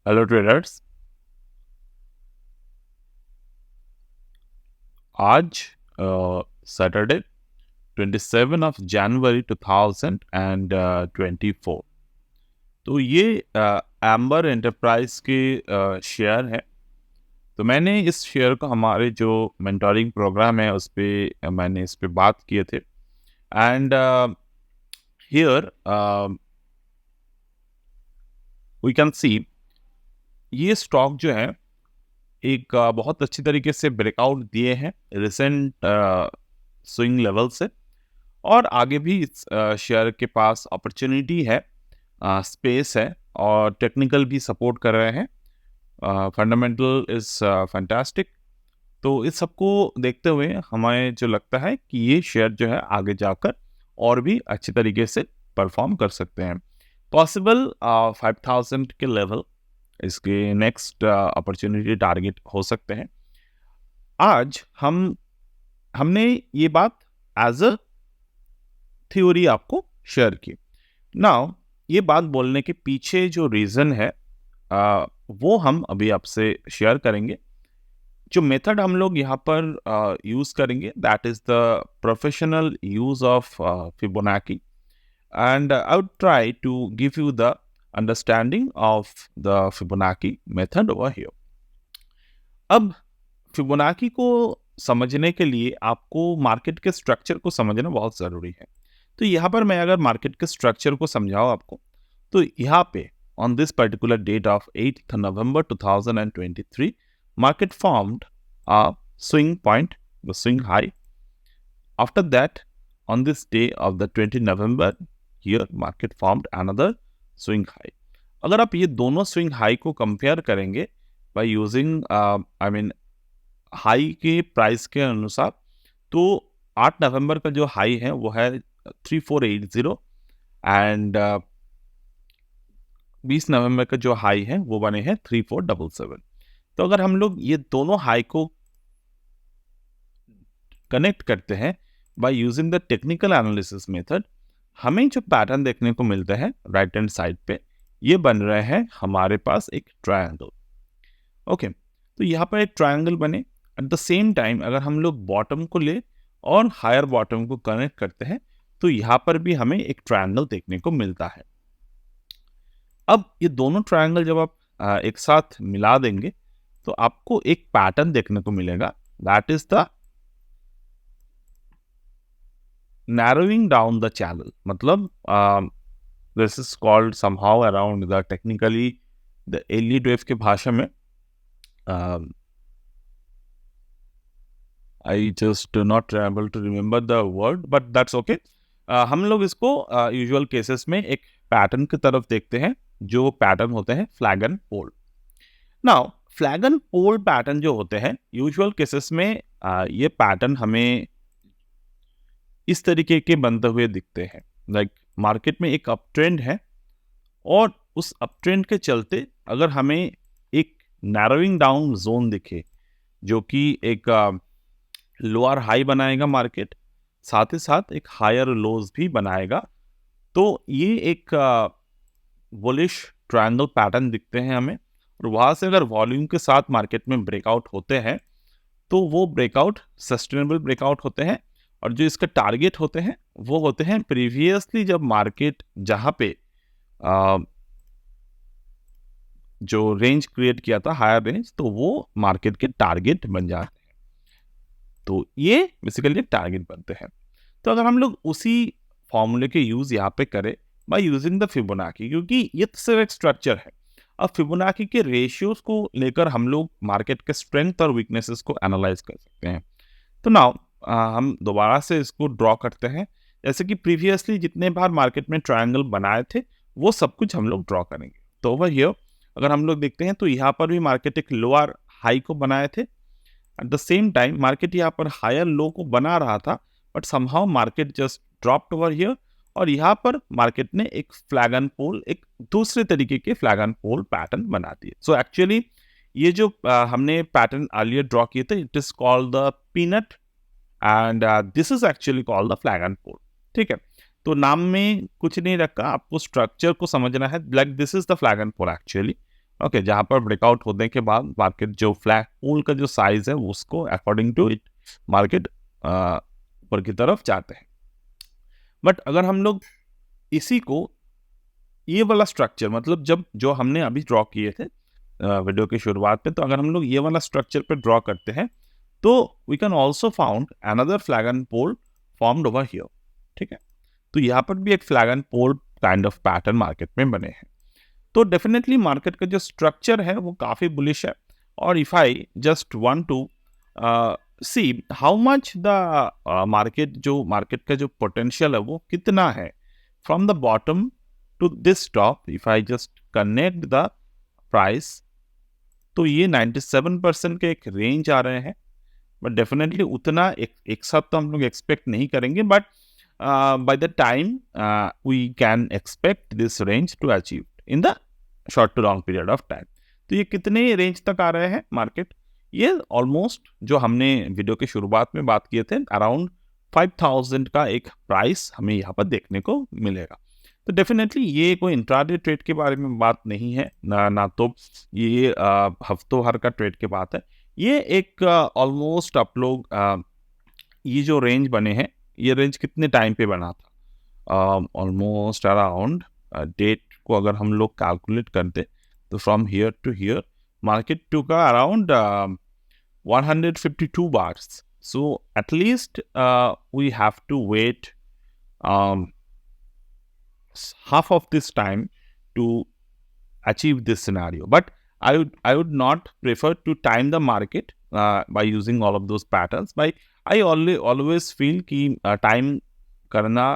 Hello traders. आज Saturday 27 जनवरी 2024। तो ये एम्बर एंटरप्राइज के शेयर है। तो मैंने इस शेयर को हमारे जो मेंटोरिंग प्रोग्राम है उस पे मैंने इस पे बात किए थे। And here we can see ये स्टॉक जो है एक बहुत अच्छी तरीके से ब्रेकआउट दिए हैं रिसेंट स्विंग लेवल से, और आगे भी इस शेयर के पास अपॉर्चुनिटी है, स्पेस है, और टेक्निकल भी सपोर्ट कर रहे हैं। Fundamental is fantastic. तो इस सबको देखते हुए हमें जो लगता है कि ये शेयर जो है आगे जाकर और भी अच्छी तरीके से परफॉर्म कर सकते हैं। पॉसिबल 5000 के लेवल इसके नेक्स्ट अपॉर्चुनिटी टारगेट हो सकते हैं। आज हमने ये बात एज अ थ्योरी आपको शेयर की। नाउ ये बात बोलने के पीछे जो रीज़न है वो हम अभी आपसे शेयर करेंगे। जो मेथड हम लोग यहाँ पर यूज़ करेंगे that is the professional use of Fibonacci, and I would try to give you the understanding of the Fibonacci method over here. अब फिबोनाची को समझने के लिए आपको मार्केट के स्ट्रक्चर को समझना बहुत ज़रूरी है। तो यहाँ पर मैं अगर मार्केट के स्ट्रक्चर को समझाऊँ आपको, तो यहाँ पे on this particular date of 8th November 2023 market formed a swing point, the swing high. After that, on this day of the 20 November, here market formed another swing high. अगर आप ये दोनों स्विंग हाई को compare करेंगे by using I mean high के price के अनुसार, तो 8 नवंबर का जो हाई है वो है 3480, एंड 20 नवंबर का जो हाई है वो बने हैं 3477। तो अगर हम लोग ये दोनों हाई को कनेक्ट करते हैं by using the technical analysis method, हमें जो पैटर्न देखने को मिलते हैं राइट हैंड साइड पे, ये बन रहे हैं हमारे पास एक ट्रायंगल। ओके, तो यहाँ पर एक ट्रायंगल बने। एट द सेम टाइम अगर हम लोग बॉटम को ले और हायर बॉटम को कनेक्ट करते हैं, तो यहाँ पर भी हमें एक ट्रायंगल देखने को मिलता है। अब ये दोनों ट्रायंगल जब आप एक साथ मिला देंगे तो आपको एक पैटर्न देखने को मिलेगा, that is the narrowing down the channel. मतलब this is called somehow around the technically the Elliott wave के भाषा में, I just not able to remember the word but that's okay. हम लोग इसको यूजुअल केसेस में एक पैटर्न की तरफ देखते हैं, जो पैटर्न होते हैं flag and pole. Now flag and pole pattern जो होते हैं यूजुअल केसेस में ये पैटर्न हमें इस तरीके के बनते हुए दिखते हैं। लाइक मार्केट में एक अप ट्रेंड है, और उस अप ट्रेंड के चलते अगर हमें एक नैरोइंग डाउन जोन दिखे, जो कि एक लोअर हाई बनाएगा मार्केट, साथ ही साथ एक हायर लोज भी बनाएगा, तो ये एक बुलिश ट्रायंगल पैटर्न दिखते हैं हमें। और वहाँ से अगर वॉल्यूम के साथ मार्केट में ब्रेकआउट होते हैं, तो वो ब्रेकआउट सस्टेनेबल ब्रेकआउट होते हैं, और जो इसका टारगेट होते हैं वो होते हैं प्रीवियसली जब मार्केट जहाँ पे जो रेंज क्रिएट किया था हायर रेंज, तो वो मार्केट के टारगेट बन जाते हैं। तो ये बेसिकली टारगेट बनते हैं। तो अगर हम लोग उसी फॉर्मूले के यूज यहाँ पे करें बाय यूजिंग द फिबोनाची, क्योंकि ये तो सिर्फ एक स्ट्रक्चर है, अब फिबोनाची के रेशियोज को लेकर हम लोग मार्केट के स्ट्रेंथ और वीकनेसेस को एनालाइज कर सकते हैं। तो नाउ हम दोबारा से इसको ड्रॉ करते हैं, जैसे कि प्रीवियसली जितने बार मार्केट में ट्रायंगल बनाए थे वो सब कुछ हम लोग ड्रॉ करेंगे। तो ओवर हियर अगर हम लोग देखते हैं तो यहाँ पर भी मार्केट एक लोअर हाई को बनाए थे, at the same time market यहाँ पर हायर लो को बना रहा था, but somehow market just dropped over here, और यहाँ पर मार्केट ने एक फ्लैग एंड पोल, एक दूसरे तरीके के फ्लैग एंड पोल पैटर्न बना दिए। सो एक्चुअली ये जो हमने पैटर्न अर्लियर ड्रॉ किए थे, it is called the peanut, and this is actually called the flag and pole. ठीक है, तो नाम में कुछ नहीं रखा, आपको स्ट्रक्चर को समझना है। Like this is the flag and pole actually, okay, जहाँ पर ब्रेकआउट होने के बाद मार्केट जो फ्लैग पोल का जो साइज है उसको अकॉर्डिंग टू इट मार्केट ऊपर की तरफ जाते हैं। बट अगर हम लोग इसी को ये वाला स्ट्रक्चर, मतलब जब जो हमने अभी ड्रॉ किए थे वीडियो की शुरुआत पे, तो अगर हम लोग ये वाला स्ट्रक्चर पे ड्रॉ करते हैं तो we can also found another flag and pole formed over here. ठीक है, तो यहाँ पर भी एक flag and pole kind of pattern market में बने हैं। तो डेफिनेटली मार्केट का जो स्ट्रक्चर है वो काफ़ी बुलिश है। और if I just want to see how much the market का जो पोटेंशियल है वो कितना है from the bottom to this top, if I just connect the price, तो ये 97% के एक रेंज आ रहे हैं। बट डेफिनेटली उतना एक साथ तो हम लोग एक्सपेक्ट नहीं करेंगे, but by the time we can expect this range to achieve in the short to long period of time। तो ये कितने रेंज तक आ रहे हैं मार्केट? ये ऑलमोस्ट जो हमने वीडियो के शुरुआत में बात किए थे अराउंड 5000 का एक प्राइस हमें यहाँ पर देखने को मिलेगा। तो डेफिनेटली ये कोई इंट्राडे ट्रेड के बारे में बात नहीं है, ना तो ये हफ्तों भर का ट्रेड की बात है। ये एक ऑलमोस्ट आप लोग ये जो रेंज बने हैं, ये रेंज कितने टाइम पे बना था? ऑलमोस्ट अराउंड डेट को अगर हम लोग कैलकुलेट करते तो from here to here market to का around 152 bars. So at least we have to wait half of this time to achieve this scenario. But I would not prefer to time the market by using all of those patterns. By I always feel कि time करना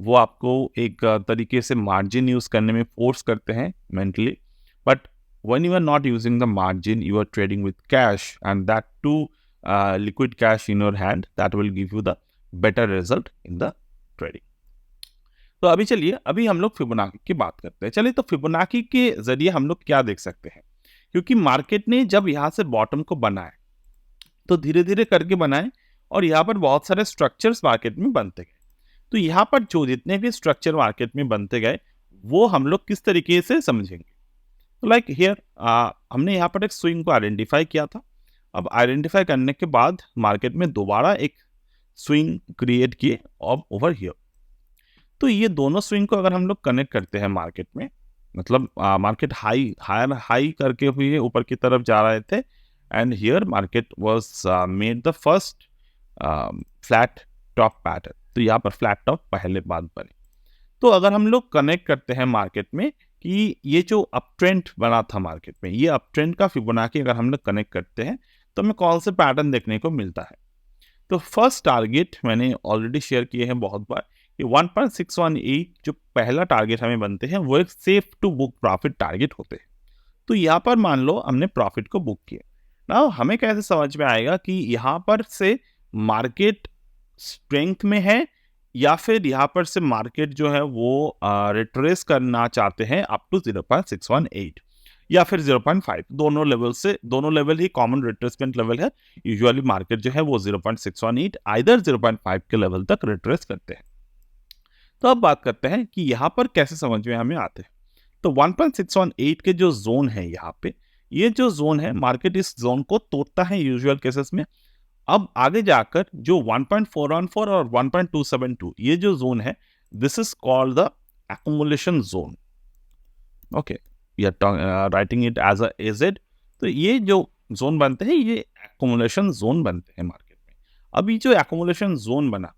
वो आपको एक तरीके से margin use करने में force करते हैं mentally. But when you are not using the margin, you are trading with cash, and that too liquid cash in your hand, that will give you the better result in the trading। तो अभी चलिए, अभी हम लोग Fibonacci की बात करते हैं। चलिए, तो फिबोनाची के जरिए हम लोग क्या देख सकते हैं? क्योंकि मार्केट ने जब यहाँ से बॉटम को बनाए तो धीरे धीरे करके बनाए और यहाँ पर बहुत सारे स्ट्रक्चर्स मार्केट में बनते गए। तो यहाँ पर जो जितने भी स्ट्रक्चर मार्केट में बनते गए वो हम लोग किस तरीके से समझेंगे? तो लाइक हियर हमने यहाँ पर एक स्विंग को आइडेंटिफाई किया था। अब आइडेंटिफाई करने के बाद मार्केट में दोबारा एक स्विंग क्रिएट किए और ओवर हियर। तो ये दोनों स्विंग को अगर हम लोग कनेक्ट करते हैं मार्केट में, मतलब मार्केट हाई करके हुए ऊपर की तरफ जा रहे थे, and here market was made the first flat top pattern. तो यहाँ पर फ्लैट टॉप पहले बाद बने। तो अगर हम लोग कनेक्ट करते हैं मार्केट में कि ये जो अप ट्रेंड बना था मार्केट में, ये अप ट्रेंड का फिबोनाची अगर हम लोग कनेक्ट करते हैं तो हमें कौन से पैटर्न देखने को मिलता है? तो फर्स्ट टारगेट मैंने ऑलरेडी शेयर किए हैं बहुत बार कि 1.618 जो पहला टारगेट हमें बनते हैं वो एक safe to book profit target होते हैं। तो यहाँ पर मान लो हमने प्रॉफिट को बुक किया ना, हमें कैसे समझ में आएगा कि यहाँ पर से मार्केट स्ट्रेंथ में है या फिर यहाँ पर से मार्केट जो है वो रिट्रेस करना चाहते हैं अप टू 0.618 या फिर 0.5? दोनों लेवल ही कॉमन रिट्रेसमेंट लेवल है। यूजुअली मार्केट जो है वो 0.618 आइदर 0.5 के लेवल तक रिट्रेस करते हैं। तो अब बात करते हैं कि यहाँ पर कैसे समझ में हमें आते हैं। तो 1.618 के जो जोन है यहाँ पे, ये जो जोन है मार्केट इस जोन को तोड़ता है यूजुअल केसेस में। अब आगे जाकर जो 1.414 और 1.272 ये जो जोन है, this is called the accumulation zone. Okay, we are writing it as a AZ. तो ये जो जोन बनते हैं ये एक्युमुलेशन जोन बनते हैं मार्केट में। अभी जो एक्युमुलेशन जोन बना,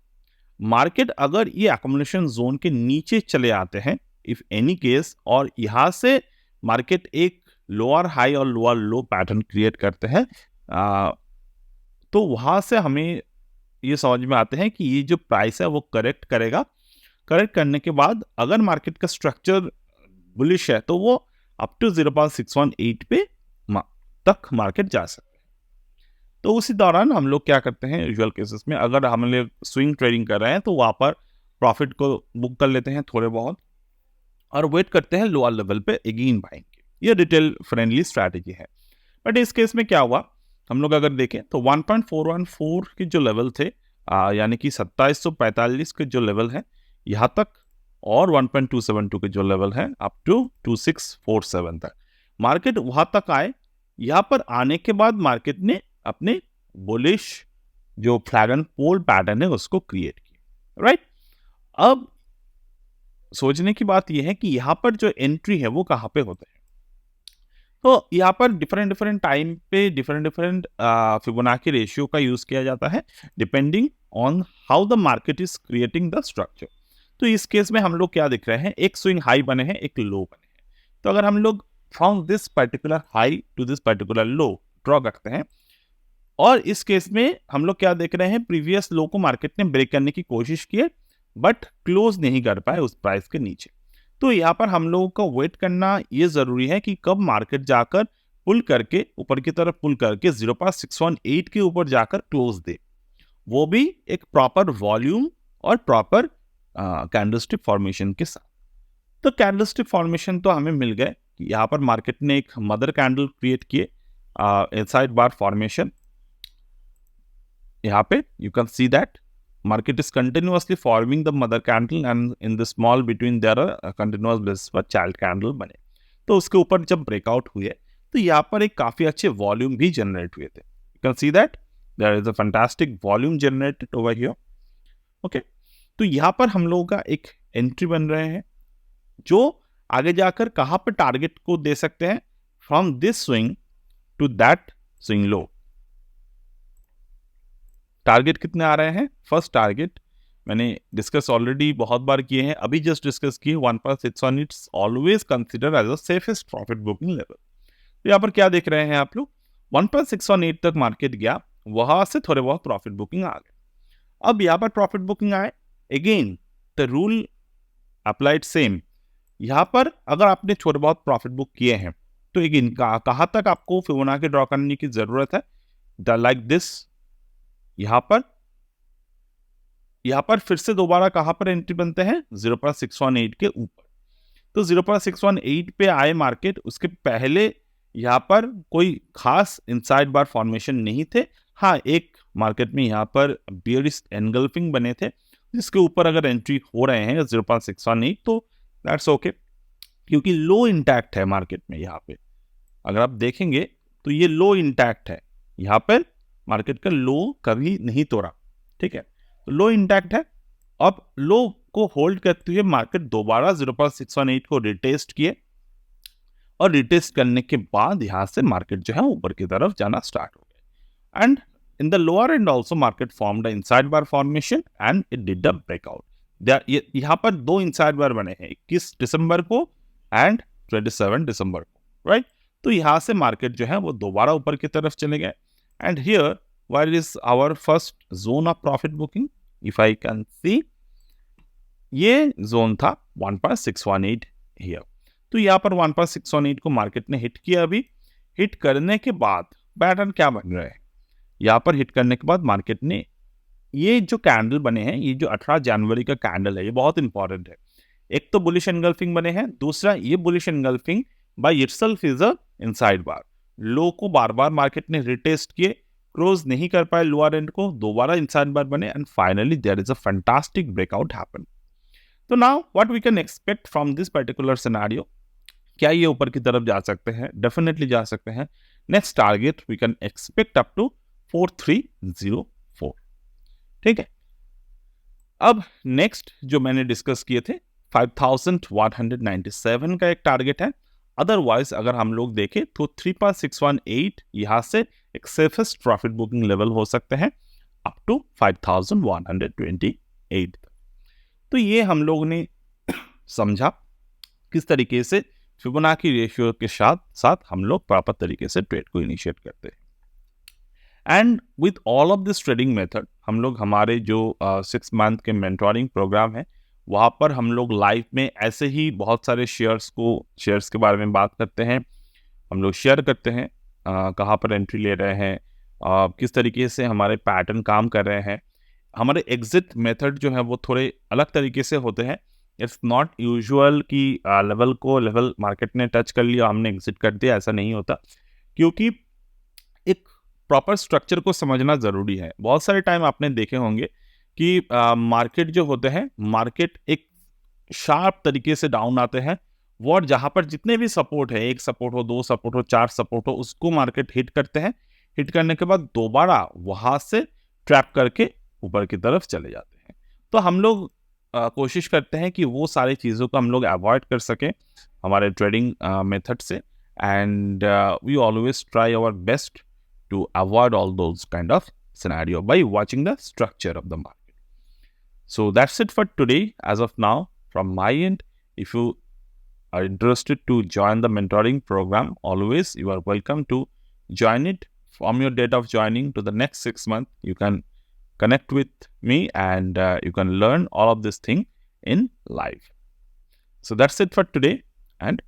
मार्केट अगर ये एक्युमुलेशन जोन के नीचे चले आते हैं इफ एनी केस, और यहाँ से मार्केट एक लोअर हाई और लोअर लो पैटर्न क्रिएट करते हैं, तो वहाँ से हमें ये समझ में आते हैं कि ये जो प्राइस है वो करेक्ट करेगा। करेक्ट करने के बाद अगर मार्केट का स्ट्रक्चर बुलिश है तो वो अप टू 0.618 पे तक मार्केट जा सकते हैं। तो उसी दौरान हम लोग क्या करते हैं यूजुअल केसेस में, अगर हम लोग स्विंग ट्रेडिंग कर रहे हैं तो वहाँ पर प्रॉफिट को बुक कर लेते हैं थोड़े बहुत और वेट करते हैं लोअर लेवल पे अगेन बाइंग की। ये रिटेल फ्रेंडली स्ट्रैटेजी है। बट इस केस में क्या हुआ, हम लोग अगर देखें तो 1.414 के जो लेवल थे, यानी कि 2745 के जो लेवल है यहाँ तक, और 1.272 के जो लेवल है अप टू 2647 तक, मार्केट वहां तक आए, यहाँ पर आने के बाद मार्केट ने अपने बुलिश जो फ्लैग एंड पोल पैटर्न है उसको क्रिएट किया, राइट। अब सोचने की बात यह है कि यहाँ पर जो एंट्री है वो कहाँ पे होता है। तो यहाँ पर डिफरेंट टाइम पे डिफरेंट फिबोनाची रेशियो का यूज किया जाता है depending on how the market is creating the structure. तो इस केस में हम लोग क्या दिख रहे हैं, एक स्विंग हाई बने हैं, एक लो बने हैं। तो अगर हम लोग from this particular high to this particular low draw करते हैं, और इस केस में हम लोग क्या देख रहे हैं, प्रीवियस लो को मार्केट ने ब्रेक करने की कोशिश की बट क्लोज नहीं कर पाए उस प्राइस के नीचे। तो यहाँ पर हम लोगों को वेट करना ये जरूरी है कि कब मार्केट जाकर पुल करके ऊपर की तरफ पुल करके 0.618 के ऊपर जाकर क्लोज दे, वो भी एक प्रॉपर वॉल्यूम और प्रॉपर कैंडलस्टिक फॉर्मेशन के साथ। तो कैंडलस्टिक फॉर्मेशन तो हमें मिल गए। यहाँ पर मार्केट ने एक मदर कैंडल क्रिएट किए, इनसाइड बार फॉर्मेशन। यहाँ पे you can see that market is continuously forming the mother candle and in the small between there are continuous basis पर child candle बने। तो उसके ऊपर जब ब्रेकआउट हुए तो यहाँ पर एक काफी अच्छे वॉल्यूम भी जनरेट हुए थे। You can see that there is a fantastic volume generated over here. Okay, तो यहाँ पर हम लोगों का एक एंट्री बन रहे हैं जो आगे जाकर कहाँ पर टारगेट को दे सकते हैं, from this swing to that swing low. Target कितने आ रहे हैं, फर्स्ट टारगेट मैंने डिस्कस ऑलरेडी बहुत बार किए हैं, अभी जस्ट डिस्कस किए 1.618 it's always consider as a safest profit booking level. तो यहाँ पर क्या देख रहे हैं आप लोग, 1.618 तक मार्केट गया, वहां से थोड़े बहुत प्रॉफिट बुकिंग आ गए। अब यहाँ पर प्रॉफिट बुकिंग आए, again the rule applied same. यहाँ पर अगर आपने थोड़े बहुत प्रॉफिट बुक किए हैं तो अगेन कहाँ तक आपको फिबोनाची ड्रॉ करने की जरूरत है, द लाइक दिस। यहाँ पर फिर से दोबारा कहां पर एंट्री बनते हैं, 0.618 के ऊपर। तो 0.618 पे आए मार्केट, उसके पहले यहाँ पर कोई खास इनसाइड बार फॉर्मेशन नहीं थे। हाँ, एक मार्केट में यहाँ पर बियरिश एनगल्फिंग बने थे, जिसके ऊपर अगर एंट्री हो रहे हैं 0.618 तो दैट्स ओके, क्योंकि लो इंटैक्ट है मार्केट में। यहाँ पे अगर आप देखेंगे तो ये लो इंटैक्ट है, यहाँ पर मार्केट का लो कभी नहीं तोड़ा, ठीक है, तो लो इंटैक्ट है। अब लो को होल्ड करते हुए मार्केट दोबारा 0.618 को रिटेस्ट किए, और रिटेस्ट करने के बाद यहां से मार्केट जो है ऊपर की तरफ जाना स्टार्ट हो गया। And in the lower and also market formed inside bar formation and it did a breakout. यहाँ पर दो इनसाइड बार बने हैं, 21 दिसंबर को एंड 27 दिसंबर को, राइट। तो यहां से मार्केट जो है वो दोबारा ऊपर की तरफ चले गए। And here, where is our first zone of profit booking? If I can see, ये जोन था 1.618 here. तो यहाँ पर 1.618 को मार्केट ने हिट किया। अभी हिट करने के बाद पैटर्न क्या बन रहा है, यहाँ पर हिट करने के बाद मार्केट ने ये जो कैंडल बने हैं, ये जो 18 जनवरी का कैंडल है, ये बहुत इंपॉर्टेंट है। एक तो बुलिश एनगल्फिंग बने हैं, दूसरा ये bullish engulfing by itself is a inside bar. Low को बार बार मार्केट ने रिटेस्ट किए, क्लोज नहीं कर पाए लोअर एंड को, दोबारा इनसाइड बार बने and finally there is a fantastic breakout happen. तो now what we can expect from this particular scenario, क्या ये ऊपर की तरफ जा सकते हैं? डेफिनेटली जा सकते हैं। Next target we can expect up to 4304, ठीक है। अब नेक्स्ट जो मैंने डिस्कस किए थे 5197 का एक टारगेट है। अदरवाइज अगर हम लोग देखें तो 3.618 यहां से एक सेफेस्ट प्रॉफिट बुकिंग लेवल हो सकते हैं अप टू 5128। तो ये हम लोग ने समझा किस तरीके से फिबोनाची रेशियो के साथ साथ हम लोग प्रॉपर तरीके से ट्रेड को इनिशिएट करते हैं। And with all of this trading method हम लोग हमारे जो 6 मंथ के मेंटोरिंग प्रोग्राम है वहाँ पर हम लोग लाइव में ऐसे ही बहुत सारे शेयर्स के बारे में बात करते हैं। हम लोग शेयर करते हैं कहाँ पर एंट्री ले रहे हैं, किस तरीके से हमारे पैटर्न काम कर रहे हैं। हमारे एग्जिट मेथड जो है वो थोड़े अलग तरीके से होते हैं। इट्स नॉट यूजुअल कि लेवल मार्केट ने टच कर लिया हमने एग्जिट कर दिया, ऐसा नहीं होता, क्योंकि एक प्रॉपर स्ट्रक्चर को समझना ज़रूरी है। बहुत सारे टाइम आपने देखे होंगे कि मार्केट जो होते हैं, मार्केट एक शार्प तरीके से डाउन आते हैं और जहां पर जितने भी सपोर्ट है, 1 सपोर्ट हो, 2 सपोर्ट हो, 4 सपोर्ट हो, उसको मार्केट हिट करते हैं। हिट करने के बाद दोबारा वहां से ट्रैप करके ऊपर की तरफ चले जाते हैं। तो हम लोग कोशिश करते हैं कि वो सारी चीज़ों को हम लोग अवॉइड कर सकें हमारे ट्रेडिंग मेथड से, and we always try our best to avoid all those kind of scenario by watching the structure of the market. So that's it for today. As of now, from my end, if you are interested to join the mentoring program, always you are welcome to join it. From your date of joining to the next 6 months, you can connect with me, and you can learn all of this thing in live. So that's it for today, and